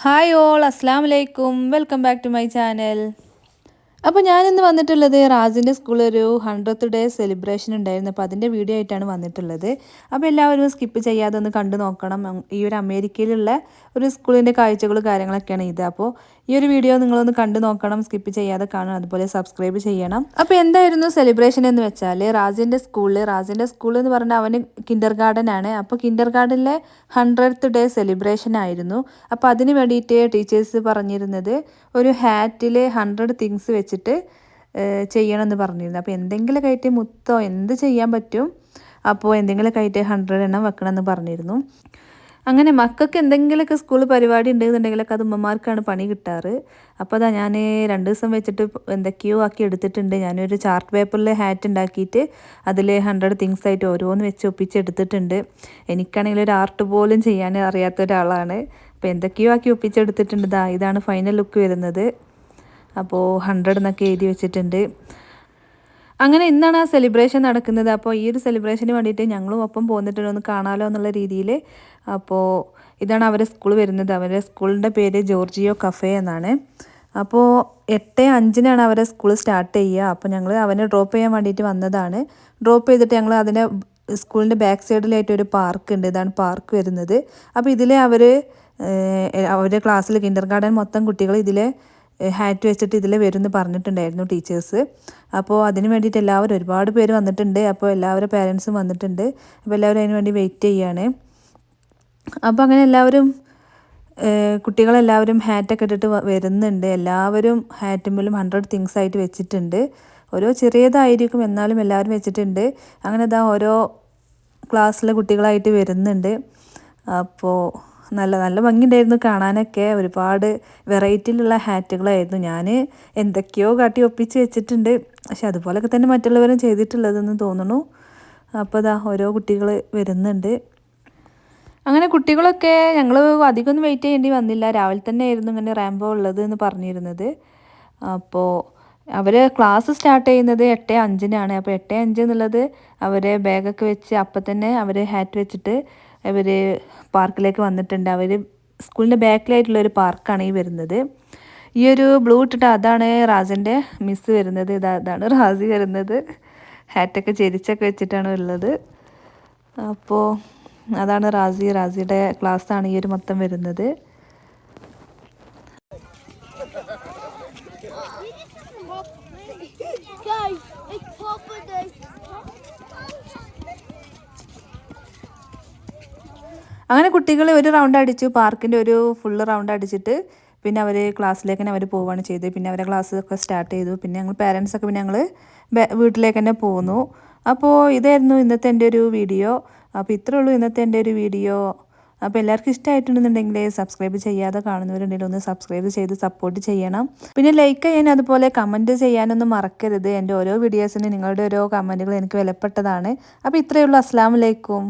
Hi all അസ്സാം വലൈക്കും welcome back to my channel. അപ്പോൾ ഞാനിന്ന് വന്നിട്ടുള്ളത് റാസിൻ്റെ സ്കൂളിൽ ഒരു 100th ഡേ സെലിബ്രേഷൻ ഉണ്ടായിരുന്നു. അപ്പോൾ അതിൻ്റെ വീഡിയോ ആയിട്ടാണ് വന്നിട്ടുള്ളത്. അപ്പോൾ എല്ലാവരും സ്കിപ്പ് ചെയ്യാതെ ഒന്ന് കണ്ടു നോക്കണം. ഈ ഒരു അമേരിക്കയിലുള്ള ഒരു സ്കൂളിൻ്റെ കാഴ്ചകളും കാര്യങ്ങളൊക്കെയാണ് ഇത്. അപ്പോൾ ഈ ഒരു വീഡിയോ നിങ്ങളൊന്ന് കണ്ടു നോക്കണം, സ്കിപ്പ് ചെയ്യാതെ കാണണം, അതുപോലെ സബ്സ്ക്രൈബ് ചെയ്യണം. അപ്പോൾ എന്തായിരുന്നു സെലിബ്രേഷൻ എന്ന് വെച്ചാൽ റാസിൻ്റെ സ്കൂൾ എന്ന് പറഞ്ഞാൽ അവന് കിൻഡർ ഗാർഡൻ ആണ്. അപ്പോൾ കിൻഡർ ഗാർഡനിലെ 100th ഡേ സെലിബ്രേഷൻ ആയിരുന്നു. അപ്പോൾ അതിന് വേണ്ടിയിട്ട് ടീച്ചേഴ്സ് പറഞ്ഞിരുന്നത് ഒരു ഹാറ്റിൽ 100 തിങ്സ് വെച്ചിട്ട് ചെയ്യണമെന്ന് പറഞ്ഞിരുന്നു. അപ്പോൾ എന്തെങ്കിലുമൊക്കെ ആയിട്ട് മുത്തോ എന്ത് ചെയ്യാൻ പറ്റും, അപ്പോൾ എന്തെങ്കിലുമൊക്കെ ആയിട്ട് 100 എണ്ണം വെക്കണമെന്ന് പറഞ്ഞിരുന്നു. അങ്ങനെ മക്കൾക്ക് എന്തെങ്കിലുമൊക്കെ സ്കൂൾ പരിപാടി ഉണ്ടെന്നുണ്ടെങ്കിലൊക്കെ അത് ഉമ്മമാർക്കാണ് പണി കിട്ടാറ്. അപ്പോൾ അതാ ഞാൻ 2 ദിവസം വെച്ചിട്ട് എന്തൊക്കെയോ ആക്കി എടുത്തിട്ടുണ്ട്. ഞാനൊരു ചാർട്ട് പേപ്പറിൽ ഹാറ്റ് ഉണ്ടാക്കിയിട്ട് അതിൽ 100 തിങ്സ് ആയിട്ട് ഓരോന്ന് വെച്ച് ഒപ്പിച്ചെടുത്തിട്ടുണ്ട്. എനിക്കാണെങ്കിൽ ഒരു ആർട്ട് പോലും ചെയ്യാൻ അറിയാത്ത ഒരാളാണ്. അപ്പോൾ എന്തൊക്കെയോ ആക്കി ഒപ്പിച്ചെടുത്തിട്ടുണ്ട്. ഇതാണ് ഫൈനൽ ലുക്ക് വരുന്നത്. അപ്പോൾ 100 എന്നൊക്കെ എഴുതി വെച്ചിട്ടുണ്ട്. അങ്ങനെ ഇന്നാണ് ആ സെലിബ്രേഷൻ നടക്കുന്നത്. അപ്പോൾ ഈ ഒരു സെലിബ്രേഷന് വേണ്ടിയിട്ട് ഞങ്ങളും ഒപ്പം പോന്നിട്ടുണ്ട്, ഒന്ന് കാണാമല്ലോ എന്നുള്ള രീതിയിൽ. അപ്പോൾ ഇതാണ് അവരെ സ്കൂൾ വരുന്നത്. അവരുടെ സ്കൂളിൻ്റെ പേര് ജോർജിയോ കഫേ എന്നാണ്. അപ്പോൾ 8:05 അവരെ സ്കൂൾ സ്റ്റാർട്ട് ചെയ്യുക. അപ്പോൾ ഞങ്ങൾ അവനെ ഡ്രോപ്പ് ചെയ്യാൻ വേണ്ടിയിട്ട് വന്നതാണ്. ഡ്രോപ്പ് ചെയ്തിട്ട് ഞങ്ങൾ അതിൻ്റെ സ്കൂളിൻ്റെ ബാക്ക് സൈഡിലായിട്ട് ഒരു പാർക്ക് ഉണ്ട്. ഇതാണ് പാർക്ക് വരുന്നത്. അപ്പോൾ ഇതിലെ അവരുടെ ക്ലാസ്സിൽ കിൻഡർ ഗാർഡൻ മൊത്തം കുട്ടികൾ ഇതിലെ ഹാറ്റ് വെച്ചിട്ട് ഇതിൽ വരുമെന്ന് പറഞ്ഞിട്ടുണ്ടായിരുന്നു ടീച്ചേഴ്സ്. അപ്പോൾ അതിന് വേണ്ടിയിട്ട് എല്ലാവരും ഒരുപാട് പേര് വന്നിട്ടുണ്ട്. അപ്പോൾ എല്ലാവരും പേരൻസും വന്നിട്ടുണ്ട്. അപ്പോൾ എല്ലാവരും അതിന് വേണ്ടി വെയിറ്റ് ചെയ്യുകയാണ്. അപ്പോൾ അങ്ങനെ എല്ലാവരും കുട്ടികളെല്ലാവരും ഹാറ്റൊക്കെ ഇട്ടിട്ട് വരുന്നുണ്ട്. എല്ലാവരും ഹാറ്റുമ്പിലും 100 തിങ്സ് ആയിട്ട് വെച്ചിട്ടുണ്ട്. ഓരോ ചെറിയതായിരിക്കും, എന്നാലും എല്ലാവരും വെച്ചിട്ടുണ്ട്. അങ്ങനെ ഓരോ ക്ലാസ്സിലെ കുട്ടികളായിട്ട് വരുന്നുണ്ട്. അപ്പോൾ നല്ല നല്ല ഭംഗിയുണ്ടായിരുന്നു കാണാനൊക്കെ. ഒരുപാട് വെറൈറ്റിയിലുള്ള ഹാറ്റുകളായിരുന്നു. ഞാൻ എന്തൊക്കെയോ കാട്ടി ഒപ്പിച്ച് വെച്ചിട്ടുണ്ട്. പക്ഷെ അതുപോലൊക്കെ തന്നെ മറ്റുള്ളവരും ചെയ്തിട്ടുള്ളതെന്ന് തോന്നുന്നു. അപ്പോൾ ഓരോ കുട്ടികൾ വരുന്നുണ്ട്. അങ്ങനെ കുട്ടികളൊക്കെ ഞങ്ങൾ അധികമൊന്നും വെയിറ്റ് ചെയ്യേണ്ടി വന്നില്ല. രാവിലെ തന്നെ ആയിരുന്നു ഇങ്ങനെ റാമ്പോ ഉള്ളത് എന്ന് പറഞ്ഞിരുന്നത്. അപ്പോൾ അവർ ക്ലാസ് സ്റ്റാർട്ട് ചെയ്യുന്നത് 8:05 അപ്പോൾ 8:05 എന്നുള്ളത് അവർ ബാഗൊക്കെ വെച്ച് അപ്പം തന്നെ അവർ ഹാറ്റ് വെച്ചിട്ട് അവർ പാർക്കിലേക്ക് വന്നിട്ടുണ്ട്. അവർ സ്കൂളിൻ്റെ ബാക്കിലായിട്ടുള്ള ഒരു പാർക്കാണ് ഈ വരുന്നത്. ഈ ഒരു ബ്ലൂ ഇട്ടിട്ട് അതാണ് റാസിൻ്റെ മിസ്സ് വരുന്നത്. അതാണ് റാസി വരുന്നത്. ഹാറ്റൊക്കെ ചെരിച്ചൊക്കെ വെച്ചിട്ടാണ് ഉള്ളത്. അപ്പോൾ അതാണ് റാസിയുടെ ക്ലാസ്സാണ് ഈ ഒരു മൊത്തം വരുന്നത്. അങ്ങനെ കുട്ടികൾ ഒരു റൗണ്ട് അടിച്ചു, പാർക്കിൻ്റെ ഒരു ഫുള്ള് റൗണ്ട് അടിച്ചിട്ട് പിന്നെ അവർ ക്ലാസ്സിലേക്ക് തന്നെ അവർ പോവുകയാണ് ചെയ്തത്. പിന്നെ അവരെ ക്ലാസ്സൊക്കെ സ്റ്റാർട്ട് ചെയ്തു. പിന്നെ ഞങ്ങൾ പേരൻസൊക്കെ പിന്നെ ഞങ്ങൾ വീട്ടിലേക്ക് തന്നെ പോന്നു. അപ്പോൾ ഇതായിരുന്നു ഇന്നത്തെ എൻ്റെ ഒരു വീഡിയോ. അപ്പോൾ ഇത്രേ ഉള്ളൂ ഇന്നത്തെ എൻ്റെ ഒരു വീഡിയോ. അപ്പോൾ എല്ലാവർക്കും ഇഷ്ടമായിട്ടുണ്ടെന്നുണ്ടെങ്കിൽ സബ്സ്ക്രൈബ് ചെയ്യാതെ കാണുന്നവരുണ്ടെങ്കിൽ ഒന്ന് സബ്സ്ക്രൈബ് ചെയ്ത് സപ്പോർട്ട് ചെയ്യണം. പിന്നെ ലൈക്ക് ചെയ്യാൻ അതുപോലെ കമൻറ്റ് ചെയ്യാനൊന്നും മറക്കരുത്. എൻ്റെ ഓരോ വീഡിയോസിന് നിങ്ങളുടെ ഓരോ കമൻറ്റുകൾ എനിക്ക് വിലപ്പെട്ടതാണ്. അപ്പോൾ ഇത്രയേ ഉള്ളൂ. അസ്സലാമു അലൈക്കും.